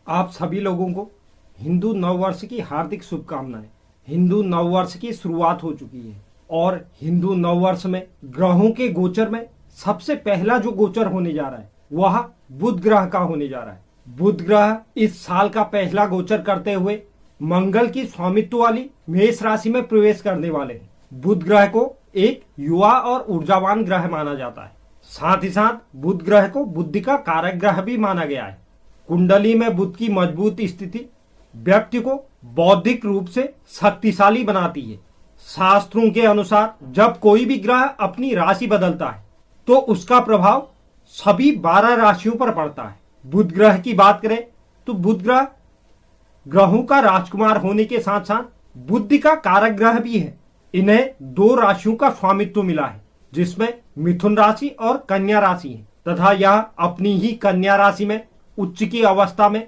आप सभी लोगों को हिंदू नववर्ष की हार्दिक शुभकामनाएं। हिंदू नववर्ष की शुरुआत हो चुकी है और हिंदू नववर्ष में ग्रहों के गोचर में सबसे पहला जो गोचर होने जा रहा है वह बुध ग्रह का होने जा रहा है। बुध ग्रह इस साल का पहला गोचर करते हुए मंगल की स्वामित्व वाली मेष राशि में प्रवेश करने वाले हैं। बुध ग्रह को एक युवा और ऊर्जावान ग्रह माना जाता है। साथ ही साथ बुध ग्रह को बुद्धि का कारक ग्रह भी माना गया है। कुंडली में बुध की मजबूत स्थिति व्यक्ति को बौद्धिक रूप से शक्तिशाली बनाती है। शास्त्रों के अनुसार जब कोई भी ग्रह अपनी राशि बदलता है तो उसका प्रभाव सभी 12 राशियों पर पड़ता है। बुध ग्रह की बात करें तो बुध ग्रह ग्रहों का राजकुमार होने के साथ साथ बुद्धि का कारक ग्रह भी है। इन्हें 2 राशियों का स्वामित्व मिला है जिसमें मिथुन राशि और कन्या राशि है तथा यह अपनी ही कन्या राशि में उच्च की अवस्था में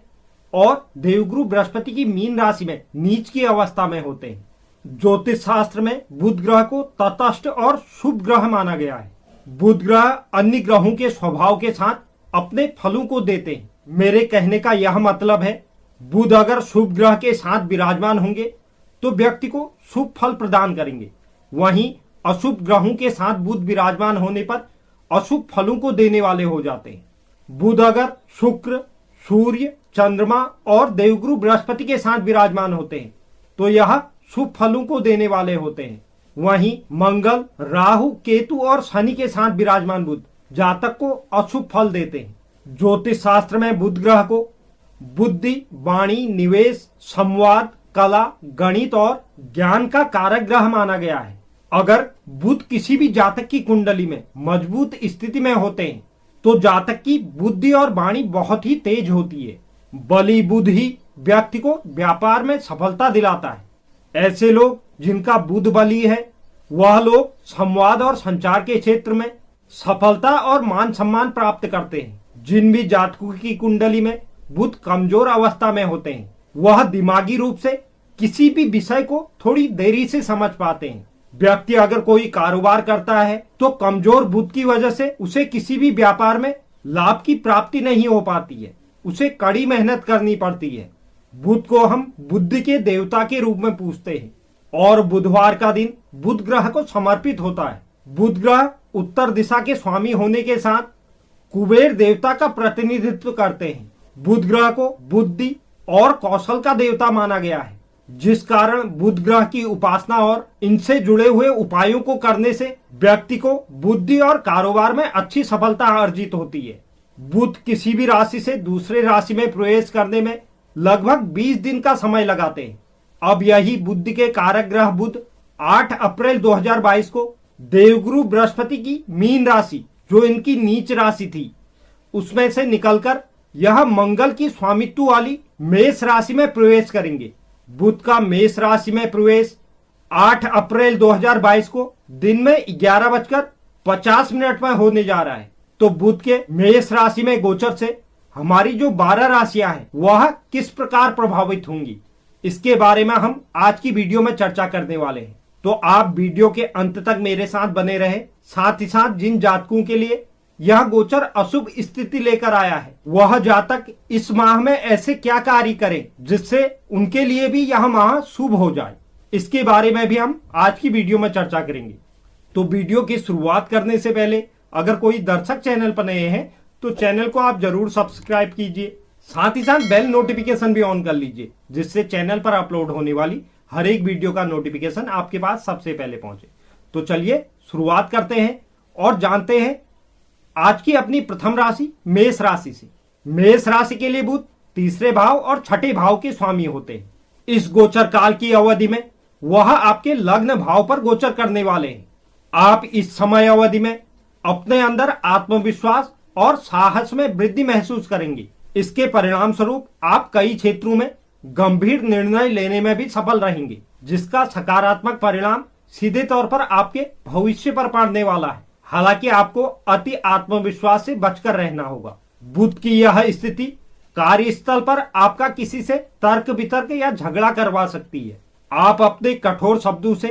और देवगुरु बृहस्पति की मीन राशि में नीच की अवस्था में होते हैं। ज्योतिष शास्त्र में बुध ग्रह को तटस्थ और शुभ ग्रह माना गया है। बुध ग्रह अन्य ग्रहों के स्वभाव के साथ अपने फलों को देते हैं। मेरे कहने का यह मतलब है बुध अगर शुभ ग्रह के साथ विराजमान होंगे तो व्यक्ति को शुभ फल प्रदान करेंगे। वहीं अशुभ ग्रहों के साथ बुध विराजमान होने पर अशुभ फलों को देने वाले हो जाते हैं। बुध अगर शुक्र, सूर्य, चंद्रमा और देवगुरु बृहस्पति के साथ विराजमान होते हैं तो यह शुभ फलों को देने वाले होते हैं। वहीं मंगल, राहु, केतु और शनि के साथ विराजमान बुध जातक को अशुभ फल देते हैं। ज्योतिष शास्त्र में बुध ग्रह को बुद्धि, वाणी, निवेश, संवाद, कला, गणित और ज्ञान का कारक ग्रह माना गया है। अगर बुध किसी भी जातक की कुंडली में मजबूत स्थिति में होते हैं तो जातक की बुद्धि और वाणी बहुत ही तेज होती है। बली बुध ही व्यक्ति को व्यापार में सफलता दिलाता है। ऐसे लोग जिनका बुध बली है वह लोग संवाद और संचार के क्षेत्र में सफलता और मान सम्मान प्राप्त करते हैं। जिन भी जातकों की कुंडली में बुध कमजोर अवस्था में होते हैं वह दिमागी रूप से किसी भी विषय को थोड़ी देरी से समझ पाते हैं। व्यक्ति अगर कोई कारोबार करता है तो कमजोर बुध की वजह से उसे किसी भी व्यापार में लाभ की प्राप्ति नहीं हो पाती है। उसे कड़ी मेहनत करनी पड़ती है। बुध को हम बुद्धि के देवता के रूप में पूजते हैं और बुधवार का दिन बुध ग्रह को समर्पित होता है। बुध ग्रह उत्तर दिशा के स्वामी होने के साथ कुबेर देवता का प्रतिनिधित्व करते हैं। बुध ग्रह को बुद्धि और कौशल का देवता माना गया है, जिस कारण बुध ग्रह की उपासना और इनसे जुड़े हुए उपायों को करने से व्यक्ति को बुद्धि और कारोबार में अच्छी सफलता अर्जित होती है। बुध किसी भी राशि से दूसरे राशि में प्रवेश करने में लगभग 20 दिन का समय लगाते हैं। अब यही बुद्धि के कारक ग्रह बुध 8 अप्रैल 2022 को देवगुरु बृहस्पति की मीन राशि जो इनकी नीच राशि थी उसमें से निकलकर यह मंगल की स्वामित्व वाली मेष राशि में प्रवेश करेंगे। बुध का मेष राशि में प्रवेश 8 अप्रैल 2022 को दिन में 11:50 में होने जा रहा है। तो बुध के मेष राशि में गोचर से हमारी जो 12 राशियां हैं वह किस प्रकार प्रभावित होंगी, इसके बारे में हम आज की वीडियो में चर्चा करने वाले हैं। तो आप वीडियो के अंत तक मेरे साथ बने रहे। साथ ही साथ जिन जातकों के लिए यह गोचर अशुभ स्थिति लेकर आया है वह जातक इस माह में ऐसे क्या कार्य करें जिससे उनके लिए भी यह माह शुभ हो जाए, इसके बारे में भी हम आज की वीडियो में चर्चा करेंगे। तो वीडियो की शुरुआत करने से पहले अगर कोई दर्शक चैनल पर नए हैं तो चैनल को आप जरूर सब्सक्राइब कीजिए। साथ ही साथ बेल नोटिफिकेशन भी ऑन कर लीजिए जिससे चैनल पर अपलोड होने वाली हर एक वीडियो का नोटिफिकेशन आपके पास सबसे पहले पहुंचे। तो चलिए शुरुआत करते हैं और जानते हैं आज की अपनी प्रथम राशि मेष राशि से। मेष राशि के लिए बुध तीसरे भाव और छठे भाव के स्वामी होते हैं। इस गोचर काल की अवधि में वह आपके लग्न भाव पर गोचर करने वाले हैं। आप इस समय अवधि में अपने अंदर आत्मविश्वास और साहस में वृद्धि महसूस करेंगे। इसके परिणाम स्वरूप आप कई क्षेत्रों में गंभीर निर्णय लेने में भी सफल रहेंगे, जिसका सकारात्मक परिणाम सीधे तौर पर आपके भविष्य पर पड़ने वाला है। हालांकि आपको अति आत्मविश्वास से बचकर रहना होगा। बुध की यह स्थिति कार्यस्थल पर आपका किसी से तर्क वितर्क या झगड़ा करवा सकती है। आप अपने कठोर शब्दों से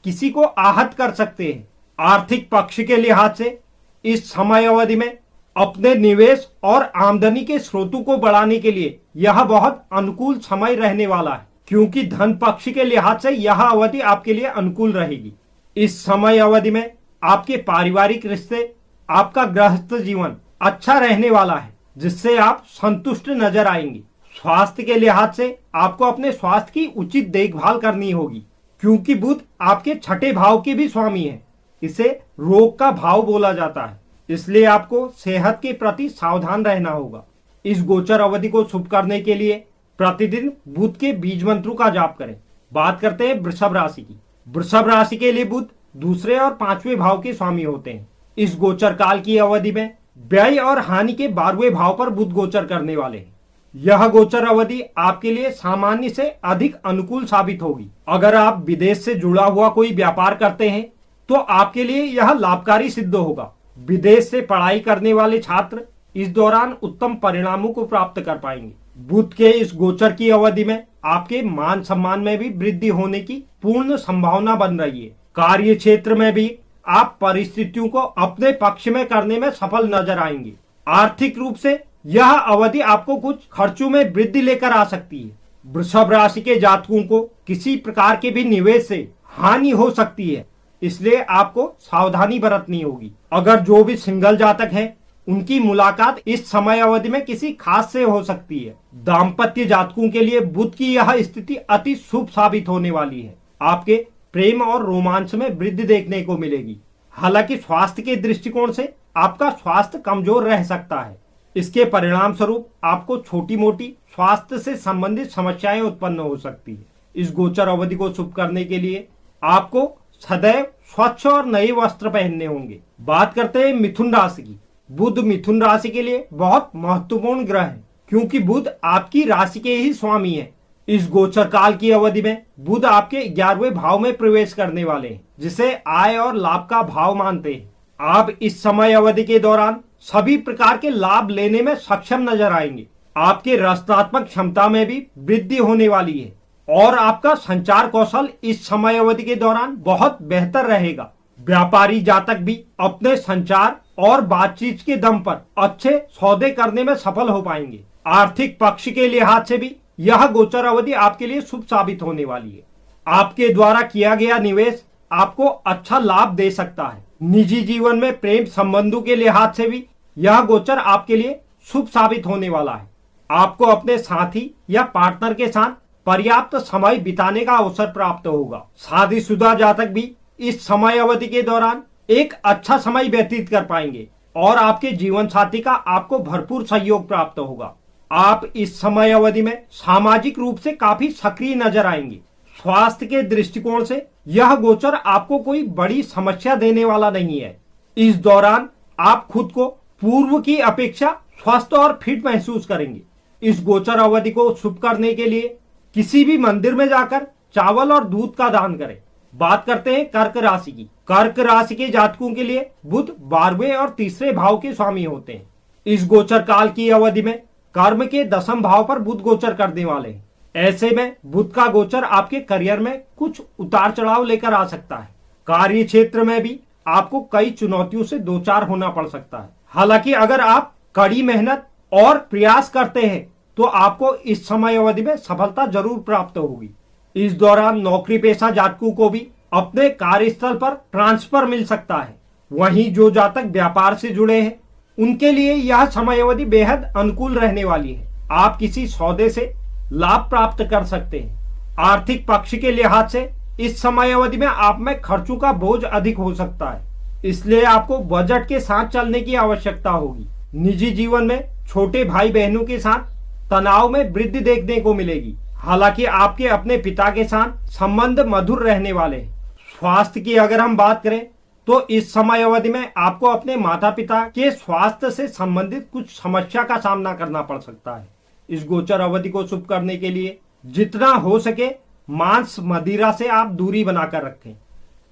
किसी को आहत कर सकते हैं। आर्थिक पक्ष के लिहाज से इस समय अवधि में अपने निवेश और आमदनी के स्रोतों को बढ़ाने के लिए यह बहुत अनुकूल समय रहने वाला है, क्योंकि धन पक्ष के लिहाज से यह अवधि आपके लिए अनुकूल रहेगी। इस समय अवधि में आपके पारिवारिक रिश्ते, आपका गृहस्थ जीवन अच्छा रहने वाला है, जिससे आप संतुष्ट नजर आएंगे। स्वास्थ्य के लिहाज से आपको अपने स्वास्थ्य की उचित देखभाल करनी होगी, क्योंकि बुध आपके छठे भाव के भी स्वामी है। इसे रोग का भाव बोला जाता है, इसलिए आपको सेहत के प्रति सावधान रहना होगा। इस गोचर अवधि को शुभ करने के लिए प्रतिदिन बुध के बीज मंत्रों का जाप करें। बात करते हैं वृषभ राशि की। वृषभ राशि के लिए बुध दूसरे और पांचवें भाव के स्वामी होते हैं। इस गोचर काल की अवधि में व्यय और हानि के 12वें भाव पर बुध गोचर करने वाले हैं। यह गोचर अवधि आपके लिए सामान्य से अधिक अनुकूल साबित होगी। अगर आप विदेश से जुड़ा हुआ कोई व्यापार करते हैं तो आपके लिए यह लाभकारी सिद्ध होगा। विदेश से पढ़ाई करने वाले छात्र इस दौरान उत्तम परिणामों को प्राप्त कर पाएंगे। बुध के इस गोचर की अवधि में आपके मान सम्मान में भी वृद्धि होने की पूर्ण संभावना बन रही है। कार्य क्षेत्र में भी आप परिस्थितियों को अपने पक्ष में करने में सफल नजर आएंगे। आर्थिक रूप से यह अवधि आपको कुछ खर्चों में वृद्धि लेकर आ सकती है। वृषभ राशि के जातकों को किसी प्रकार के भी निवेश से हानि हो सकती है, इसलिए आपको सावधानी बरतनी होगी। अगर जो भी सिंगल जातक है उनकी मुलाकात इस समय अवधि में किसी खास से हो सकती है। दाम्पत्य जातकों के लिए बुध की यह स्थिति अति शुभ साबित होने वाली है। आपके प्रेम और रोमांच में वृद्धि देखने को मिलेगी। हालांकि स्वास्थ्य के दृष्टिकोण से आपका स्वास्थ्य कमजोर रह सकता है। इसके परिणाम स्वरूप आपको छोटी मोटी स्वास्थ्य से संबंधित समस्याएं उत्पन्न हो सकती है। इस गोचर अवधि को शुभ करने के लिए आपको सदैव स्वच्छ और नए वस्त्र पहनने होंगे। बात करते हैं मिथुन राशि की। बुध मिथुन राशि के लिए बहुत महत्वपूर्ण ग्रह है, क्योंकि बुध आपकी राशि के ही स्वामी है। इस गोचर काल की अवधि में बुध आपके 11वें भाव में प्रवेश करने वाले हैं, जिसे आय और लाभ का भाव मानते हैं। आप इस समय अवधि के दौरान सभी प्रकार के लाभ लेने में सक्षम नजर आएंगे। आपके रचनात्मक क्षमता में भी वृद्धि होने वाली है और आपका संचार कौशल इस समय अवधि के दौरान बहुत बेहतर रहेगा। व्यापारी जातक भी अपने संचार और बातचीत के दम पर अच्छे सौदे करने में सफल हो पाएंगे। आर्थिक पक्ष के लिहाज से भी यह गोचर अवधि आपके लिए शुभ साबित होने वाली है। आपके द्वारा किया गया निवेश आपको अच्छा लाभ दे सकता है। निजी जीवन में प्रेम संबंधों के लिहाज से भी यह गोचर आपके लिए शुभ साबित होने वाला है। आपको अपने साथी या पार्टनर के साथ पर्याप्त समय बिताने का अवसर प्राप्त होगा। शादीशुदा जातक भी इस समय अवधि के दौरान एक अच्छा समय व्यतीत कर पाएंगे और आपके जीवन साथी का आपको भरपूर सहयोग प्राप्त होगा। आप इस समय अवधि में सामाजिक रूप से काफी सक्रिय नजर आएंगे। स्वास्थ्य के दृष्टिकोण से यह गोचर आपको कोई बड़ी समस्या देने वाला नहीं है। इस दौरान आप खुद को पूर्व की अपेक्षा स्वस्थ और फिट महसूस करेंगे। इस गोचर अवधि को शुभ करने के लिए किसी भी मंदिर में जाकर चावल और दूध का दान करें। बात करते हैं कर्क राशि की। कर्क राशि के जातकों के लिए बुध 12वें और तीसरे भाव के स्वामी होते हैं। इस गोचर काल की अवधि में कर्म के 10वें भाव पर बुध गोचर करने वाले हैं। ऐसे में बुध का गोचर आपके करियर में कुछ उतार चढ़ाव लेकर आ सकता है। कार्य क्षेत्र में भी आपको कई चुनौतियों से दो चार होना पड़ सकता है। हालांकि अगर आप कड़ी मेहनत और प्रयास करते हैं तो आपको इस समय अवधि में सफलता जरूर प्राप्त होगी। इस दौरान नौकरी पेशा जातकों को भी अपने कार्यस्थल पर ट्रांसफर मिल सकता है। वहीं जो जातक व्यापार से जुड़े हैं उनके लिए यह समय अवधि बेहद अनुकूल रहने वाली है। आप किसी सौदे से लाभ प्राप्त कर सकते हैं। आर्थिक पक्ष के लिहाज से इस समय अवधि में आप में खर्चों का बोझ अधिक हो सकता है, इसलिए आपको बजट के साथ चलने की आवश्यकता होगी। निजी जीवन में छोटे भाई बहनों के साथ तनाव में वृद्धि देखने को मिलेगी। हालांकि आपके अपने पिता के साथ संबंध मधुर रहने वाले हैं। स्वास्थ्य की अगर हम बात करें तो इस समय अवधि में आपको अपने माता पिता के स्वास्थ्य से संबंधित कुछ समस्या का सामना करना पड़ सकता है। इस गोचर अवधि को शुभ करने के लिए जितना हो सके मांस मदिरा से आप दूरी बनाकर रखें।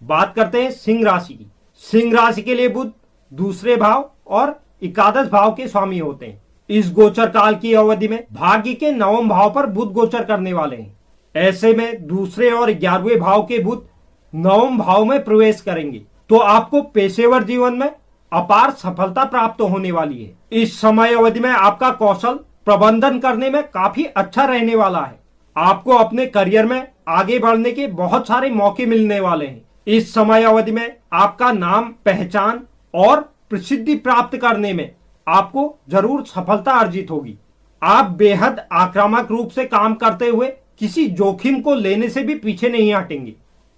बात करते हैं सिंह राशि की। सिंह राशि के लिए बुध दूसरे भाव और एकादश भाव के स्वामी होते हैं। इस गोचर काल की अवधि में भाग्य के 9वें भाव पर बुध गोचर करने वाले हैं। ऐसे में दूसरे और 11वें भाव के बुध 9वें भाव में प्रवेश करेंगे तो आपको पेशेवर जीवन में अपार सफलता प्राप्त होने वाली है। इस समय अवधि में आपका कौशल प्रबंधन करने में काफी अच्छा रहने वाला है। आपको अपने करियर में आगे बढ़ने के बहुत सारे मौके मिलने वाले हैं। इस समय अवधि में आपका नाम, पहचान और प्रसिद्धि प्राप्त करने में आपको जरूर सफलता अर्जित होगी। आप बेहद आक्रामक रूप से काम करते हुए किसी जोखिम को लेने से भी पीछे नहीं हटेंगे।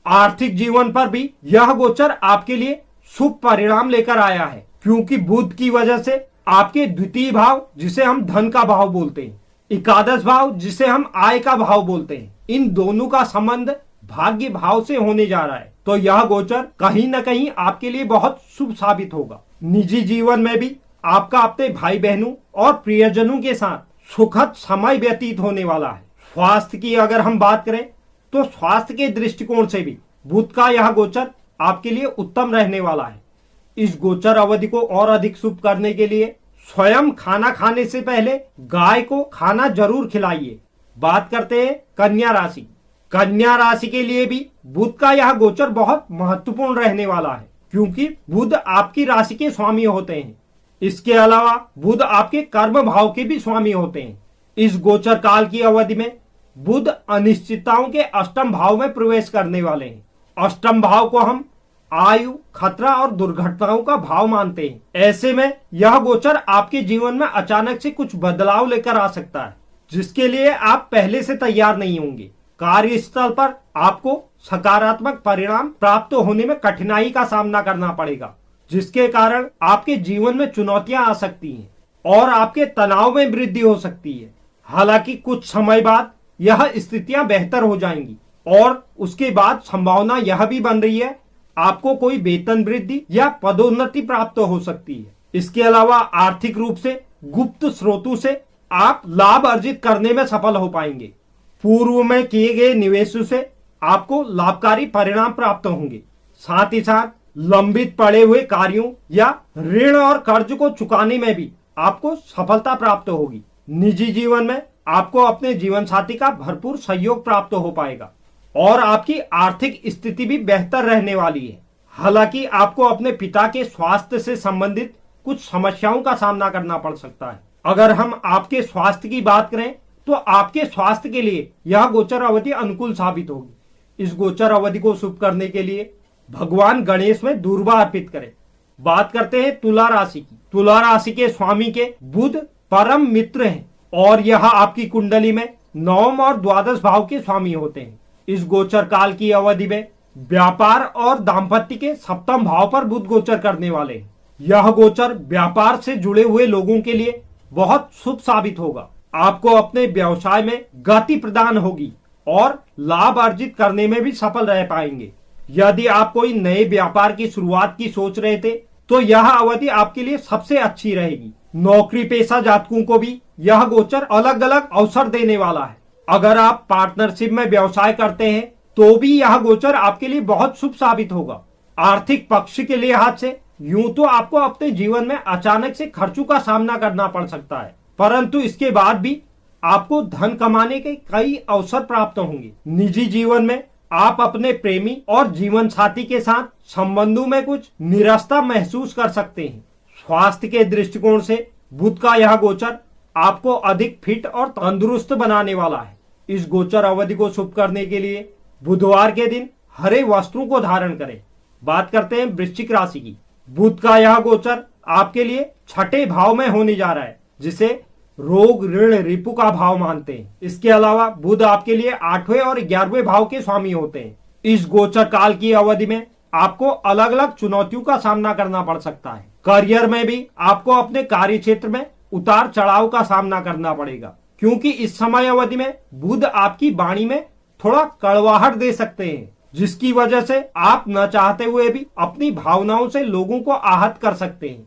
आर्थिक जीवन पर भी यह गोचर आपके लिए शुभ परिणाम लेकर आया है, क्योंकि बुध की वजह से आपके द्वितीय भाव, जिसे हम धन का भाव बोलते हैं, एकादश भाव, जिसे हम आय का भाव बोलते हैं, इन दोनों का संबंध भाग्य भाव से होने जा रहा है। तो यह गोचर कहीं न कहीं आपके लिए बहुत शुभ साबित होगा। निजी जीवन में भी आपका अपने भाई बहनों और प्रियजनों के साथ सुखद समय व्यतीत होने वाला है। स्वास्थ्य की अगर हम बात करें तो स्वास्थ्य के दृष्टिकोण से भी बुध का यह गोचर आपके लिए उत्तम रहने वाला है। इस गोचर अवधि को और अधिक शुभ करने के लिए स्वयं खाना खाने से पहले गाय को खाना जरूर खिलाइए। बात करते हैं कन्या राशि। कन्या राशि के लिए भी बुध का यह गोचर बहुत महत्वपूर्ण रहने वाला है, क्योंकि बुध आपकी राशि के स्वामी होते हैं। इसके अलावा बुध आपके कर्म भाव के भी स्वामी होते हैं। इस गोचर काल की अवधि में बुध अनिश्चितताओं के अष्टम भाव में प्रवेश करने वाले हैं। अष्टम भाव को हम आयु, खतरा और दुर्घटनाओं का भाव मानते हैं। ऐसे में यह गोचर आपके जीवन में अचानक से कुछ बदलाव लेकर आ सकता है, जिसके लिए आप पहले से तैयार नहीं होंगे। कार्यस्थल पर आपको सकारात्मक परिणाम प्राप्त होने में कठिनाई का सामना करना पड़ेगा, जिसके कारण आपके जीवन में चुनौतियां आ सकती हैं और आपके तनाव में वृद्धि हो सकती है। हालांकि कुछ समय बाद यह स्थितियां बेहतर हो जाएंगी और उसके बाद संभावना यह भी बन रही है आपको कोई वेतन वृद्धि या पदोन्नति प्राप्त हो सकती है। इसके अलावा आर्थिक रूप से गुप्त स्रोतों से आप लाभ अर्जित करने में सफल हो पाएंगे। पूर्व में किए गए निवेशों से आपको लाभकारी परिणाम प्राप्त होंगे। साथ ही साथ लंबित पड़े हुए कार्यों या ऋण और कर्ज को चुकाने में भी आपको सफलता प्राप्त होगी। निजी जीवन में आपको अपने जीवन साथी का भरपूर सहयोग प्राप्त हो पाएगा और आपकी आर्थिक स्थिति भी बेहतर रहने वाली है। हालांकि आपको अपने पिता के स्वास्थ्य से संबंधित कुछ समस्याओं का सामना करना पड़ सकता है। अगर हम आपके स्वास्थ्य की बात करें तो आपके स्वास्थ्य के लिए यह गोचर अवधि अनुकूल साबित होगी। इस गोचर अवधि को शुभ करने के लिए भगवान गणेश में दूर्वा अर्पित करें। बात करते हैं तुला राशि की। तुला राशि के स्वामी के बुध परम मित्र हैं और यह आपकी कुंडली में नवम और द्वादश भाव के स्वामी होते हैं। इस गोचर काल की अवधि में व्यापार और दाम्पत्य के सप्तम भाव पर बुध गोचर करने वाले हैं। यह गोचर व्यापार से जुड़े हुए लोगों के लिए बहुत शुभ साबित होगा। आपको अपने व्यवसाय में गति प्रदान होगी और लाभ अर्जित करने में भी सफल रह पाएंगे। यदि आप कोई नए व्यापार की शुरुआत की सोच रहे थे तो यह अवधि आपके लिए सबसे अच्छी रहेगी। नौकरी पेशा जातकों को भी यह गोचर अलग अलग अवसर देने वाला है। अगर आप पार्टनरशिप में व्यवसाय करते हैं तो भी यह गोचर आपके लिए बहुत शुभ साबित होगा। आर्थिक पक्ष के लिहाज से यूं तो आपको अपने जीवन में अचानक से खर्चों का सामना करना पड़ सकता है, परंतु इसके बाद भी आपको धन कमाने के कई अवसर प्राप्त होंगे। निजी जीवन में आप अपने प्रेमी और जीवन साथी के साथ संबंधों में कुछ निरस्ता महसूस कर सकते हैं। स्वास्थ्य के दृष्टिकोण से बुध का यह गोचर आपको अधिक फिट और तंदुरुस्त बनाने वाला है। इस गोचर अवधि को शुभ करने के लिए बुधवार के दिन हरे वस्त्रों को धारण करें। बात करते हैं वृश्चिक राशि की। बुध का यह गोचर आपके लिए छठे भाव में होने जा रहा है, जिसे रोग ऋण रिपु का भाव मानते हैं। इसके अलावा बुध आपके लिए 8वें और 11वें भाव के स्वामी होते हैं। इस गोचर काल की अवधि में आपको अलग अलग चुनौतियों का सामना करना पड़ सकता है। करियर में भी आपको अपने कार्य क्षेत्र में उतार चढ़ाव का सामना करना पड़ेगा, क्योंकि इस समय अवधि में बुध आपकी वाणी में थोड़ा कड़वाहट दे सकते हैं, जिसकी वजह से आप न चाहते हुए भी अपनी भावनाओं से लोगों को आहत कर सकते हैं।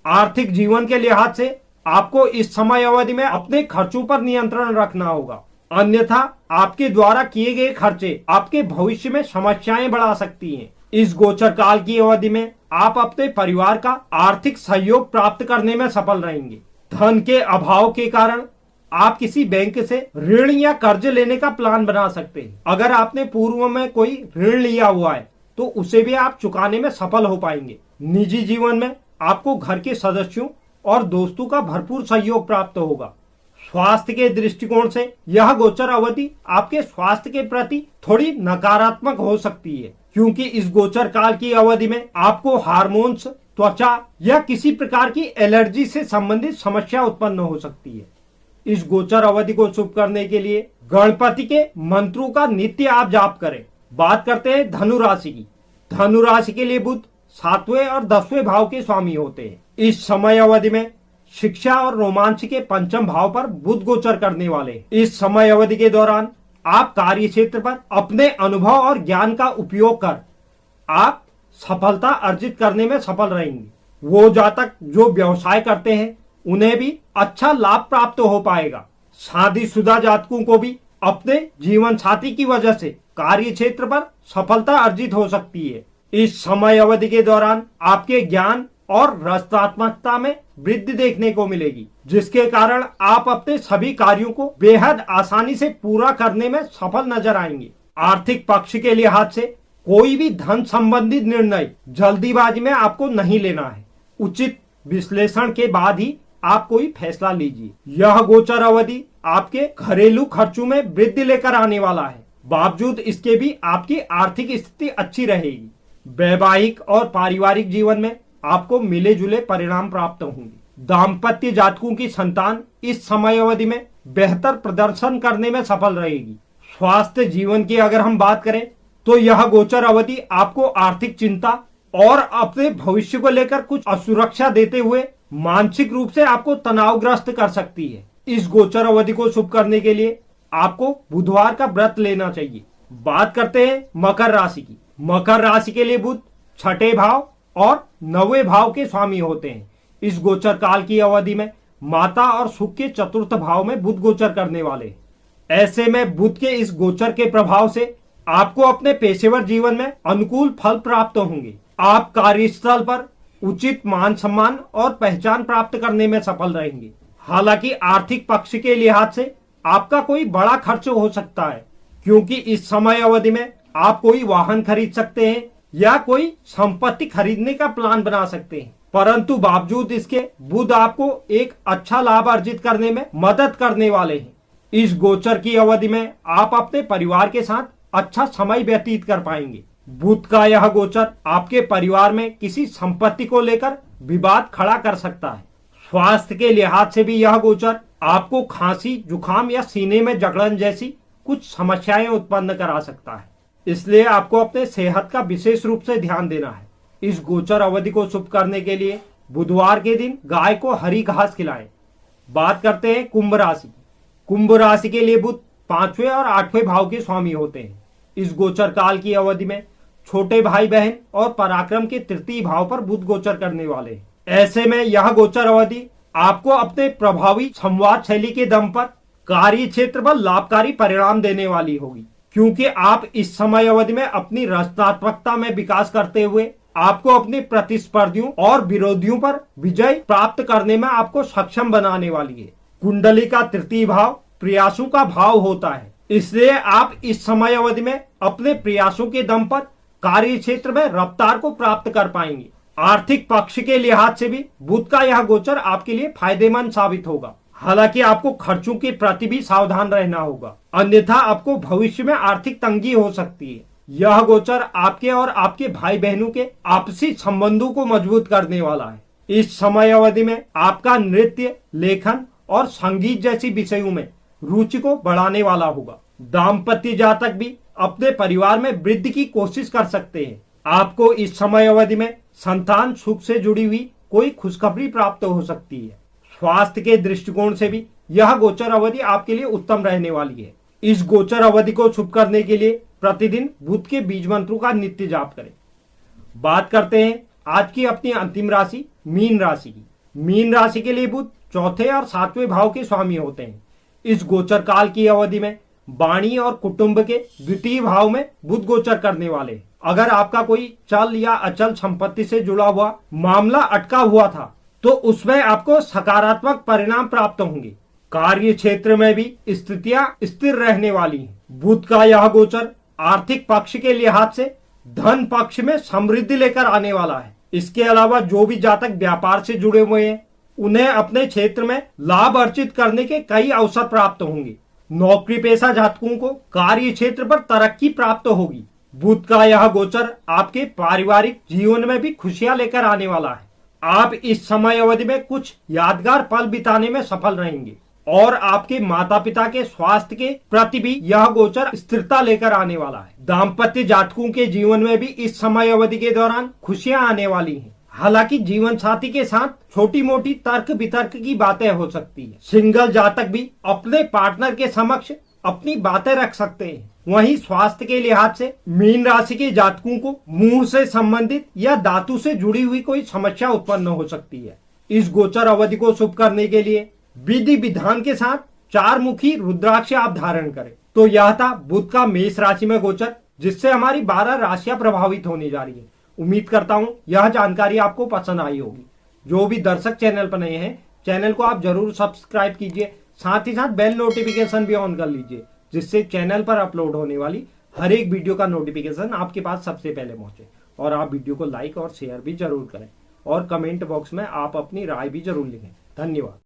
आर्थिक जीवन के लिहाज से आपको इस समय अवधि में अपने खर्चों पर नियंत्रण रखना होगा, अन्यथा आपके द्वारा किए गए खर्चे आपके भविष्य में समस्याएं बढ़ा सकती हैं। इस गोचर काल की अवधि में आप अपने परिवार का आर्थिक सहयोग प्राप्त करने में सफल रहेंगे। धन के अभाव के कारण आप किसी बैंक से ऋण या कर्ज लेने का प्लान बना सकते हैं। अगर आपने पूर्व में कोई ऋण लिया हुआ है तो उसे भी आप चुकाने में सफल हो पाएंगे। निजी जीवन में आपको घर के सदस्यों और दोस्तों का भरपूर सहयोग प्राप्त होगा। स्वास्थ्य के दृष्टिकोण से यह गोचर अवधि आपके स्वास्थ्य के प्रति थोड़ी नकारात्मक हो सकती है, क्योंकि इस गोचर काल की अवधि में आपको हार्मोन्स, त्वचा या किसी प्रकार की एलर्जी से संबंधित समस्या उत्पन्न हो सकती है। इस गोचर अवधि को शुभ करने के लिए गणपति के मंत्रों का नित्य आप जाप करें। बात करते हैं धनु राशि की। धनु राशि के लिए बुध 7वें और 10वें भाव के स्वामी होते हैं। इस समय अवधि में शिक्षा और रोमांच के पंचम भाव पर बुध गोचर करने वाले। इस समय अवधि के दौरान आप कार्य क्षेत्र पर अपने अनुभव और ज्ञान का उपयोग कर आप सफलता अर्जित करने में सफल रहेंगे। वो जातक जो व्यवसाय करते हैं उन्हें भी अच्छा लाभ प्राप्त हो पाएगा। शादीशुदा जातकों को भी अपने जीवन साथी की वजह से कार्य क्षेत्र पर सफलता अर्जित हो सकती है। इस समय अवधि के दौरान आपके ज्ञान और रचनात्मकता में वृद्धि देखने को मिलेगी, जिसके कारण आप अपने सभी कार्यों को बेहद आसानी से पूरा करने में सफल नजर आएंगे। आर्थिक पक्ष के लिहाज से कोई भी धन संबंधित निर्णय जल्दीबाजी में आपको नहीं लेना है। उचित विश्लेषण के बाद ही आप कोई फैसला लीजिए। यह गोचर अवधि आपके घरेलू खर्चों में वृद्धि लेकर आने वाला है। बावजूद इसके भी आपकी आर्थिक स्थिति अच्छी रहेगी। वैवाहिक और पारिवारिक जीवन में आपको मिले जुले परिणाम प्राप्त होंगे। दाम्पत्य जातकों की संतान इस समय अवधि में बेहतर प्रदर्शन करने में सफल रहेगी। स्वास्थ्य जीवन की अगर हम बात करें तो यह गोचर अवधि आपको आर्थिक चिंता और अपने भविष्य को लेकर कुछ असुरक्षा देते हुए मानसिक रूप से आपको तनावग्रस्त कर सकती है। इस गोचर अवधि को शुभ करने के लिए आपको बुधवार का व्रत लेना चाहिए। बात करते हैं मकर राशि की। मकर राशि के लिए बुध 6ठे भाव और 9वें भाव के स्वामी होते हैं। इस गोचर काल की अवधि में माता और सुख के 4th भाव में बुध गोचर करने वाले। ऐसे में बुध के इस गोचर के प्रभाव से आपको अपने पेशेवर जीवन में अनुकूल फल प्राप्त होंगे। आप कार्यस्थल पर उचित मान सम्मान और पहचान प्राप्त करने में सफल रहेंगे। हालांकि आर्थिक पक्ष के लिहाज से आपका कोई बड़ा खर्च हो सकता है, क्योंकि इस समय अवधि में आप कोई वाहन खरीद सकते हैं या कोई संपत्ति खरीदने का प्लान बना सकते हैं। परंतु बावजूद इसके बुध आपको एक अच्छा लाभ अर्जित करने में मदद करने वाले हैं। इस गोचर की अवधि में आप अपने परिवार के साथ अच्छा समय व्यतीत कर पाएंगे। बुध का यह गोचर आपके परिवार में किसी संपत्ति को लेकर विवाद खड़ा कर सकता है। स्वास्थ्य के लिहाज से भी यह गोचर आपको खांसी, जुकाम या सीने में जकड़न जैसी कुछ समस्याएं उत्पन्न करा सकता है। इसलिए आपको अपने सेहत का विशेष रूप से ध्यान देना है। इस गोचर अवधि को शुभ करने के लिए बुधवार के दिन गाय को हरी घास खिलाएं। बात करते हैं कुंभ राशि की। कुंभ राशि के लिए बुध 5वें और 8वें भाव के स्वामी होते हैं। इस गोचर काल की अवधि में छोटे भाई बहन और पराक्रम के 3य भाव पर बुध गोचर करने वाले हैं। ऐसे में यह गोचर अवधि आपको अपने प्रभावी संवाद शैली के दम पर कार्य क्षेत्र पर लाभकारी परिणाम देने वाली होगी, क्योंकि आप इस समय अवधि में अपनी रचनात्मकता में विकास करते हुए आपको अपने प्रतिस्पर्धियों और विरोधियों पर विजय प्राप्त करने में आपको सक्षम बनाने वाली है। कुंडली का 3य भाव प्रयासों का भाव होता है, इसलिए आप इस समय अवधि में अपने प्रयासों के दम पर कार्य क्षेत्र में रफ्तार को प्राप्त कर पाएंगे। आर्थिक पक्ष के लिहाज से भी बुध का यह गोचर आपके लिए फायदेमंद साबित होगा। हालांकि आपको खर्चों के प्रति भी सावधान रहना होगा, अन्यथा आपको भविष्य में आर्थिक तंगी हो सकती है। यह गोचर आपके और आपके भाई बहनों के आपसी संबंधों को मजबूत करने वाला है। इस समय अवधि में आपका नृत्य, लेखन और संगीत जैसी विषयों में रुचि को बढ़ाने वाला होगा। दाम्पत्य जातक भी अपने परिवार में वृद्धि की कोशिश कर सकते हैं। आपको इस समय अवधि में संतान सुख से जुड़ी हुई कोई खुशखबरी प्राप्त हो सकती है। स्वास्थ्य के दृष्टिकोण से भी यह गोचर अवधि आपके लिए उत्तम रहने वाली है। इस गोचर अवधि को शुभ करने के लिए प्रतिदिन बुध के बीज मंत्रों का नित्य जाप करें। बात करते हैं आज की अपनी अंतिम राशि मीन राशि की। मीन राशि के लिए बुध 4थे और 7वें भाव के स्वामी होते हैं। इस गोचर काल की अवधि में वाणी और कुटुंब के 2य भाव में बुध गोचर करने वाले। अगर आपका कोई चल या अचल संपत्ति से जुड़ा हुआ मामला अटका हुआ था तो उसमें आपको सकारात्मक परिणाम प्राप्त होंगे। कार्य क्षेत्र में भी स्थितियां स्थिर रहने वाली हैं। बुध का यह गोचर आर्थिक पक्ष के लिहाज से धन पक्ष में समृद्धि लेकर आने वाला है। इसके अलावा जो भी जातक व्यापार से जुड़े हुए हैं उन्हें अपने क्षेत्र में लाभ अर्जित करने के कई अवसर प्राप्त होंगे। नौकरी पेशा जातकों को कार्य क्षेत्र पर तरक्की प्राप्त होगी। बुध का यह गोचर आपके पारिवारिक जीवन में भी खुशियां लेकर आने वाला है। आप इस समय अवधि में कुछ यादगार पल बिताने में सफल रहेंगे और आपके माता पिता के स्वास्थ्य के प्रति भी यह गोचर स्थिरता लेकर आने वाला है। दाम्पत्य जातकों के जीवन में भी इस समय अवधि के दौरान खुशियां आने वाली हैं। हालांकि जीवन साथी के साथ छोटी मोटी तर्क वितर्क की बातें हो सकती है। सिंगल जातक भी अपने पार्टनर के समक्ष अपनी बातें रख सकते हैं। वहीं स्वास्थ्य के लिहाज से मीन राशि के जातकों को मुंह से संबंधित या धातु से जुड़ी हुई कोई समस्या उत्पन्न हो सकती है। इस गोचर अवधि को शुभ करने के लिए विधि विधान के साथ 4 मुखी रुद्राक्ष आप धारण करें। तो यह था बुध का मेष राशि में गोचर, जिससे हमारी 12 राशियां प्रभावित होने जा रही है। उम्मीद करता हूं यह जानकारी आपको पसंद आई होगी। जो भी दर्शक चैनल पर नए हैं, चैनल को आप जरूर सब्सक्राइब कीजिए, साथ ही साथ बेल नोटिफिकेशन भी ऑन कर लीजिए, जिससे चैनल पर अपलोड होने वाली हर एक वीडियो का नोटिफिकेशन आपके पास सबसे पहले पहुंचे। और आप वीडियो को लाइक और शेयर भी जरूर करें और कमेंट बॉक्स में आप अपनी राय भी जरूर लिखें। धन्यवाद।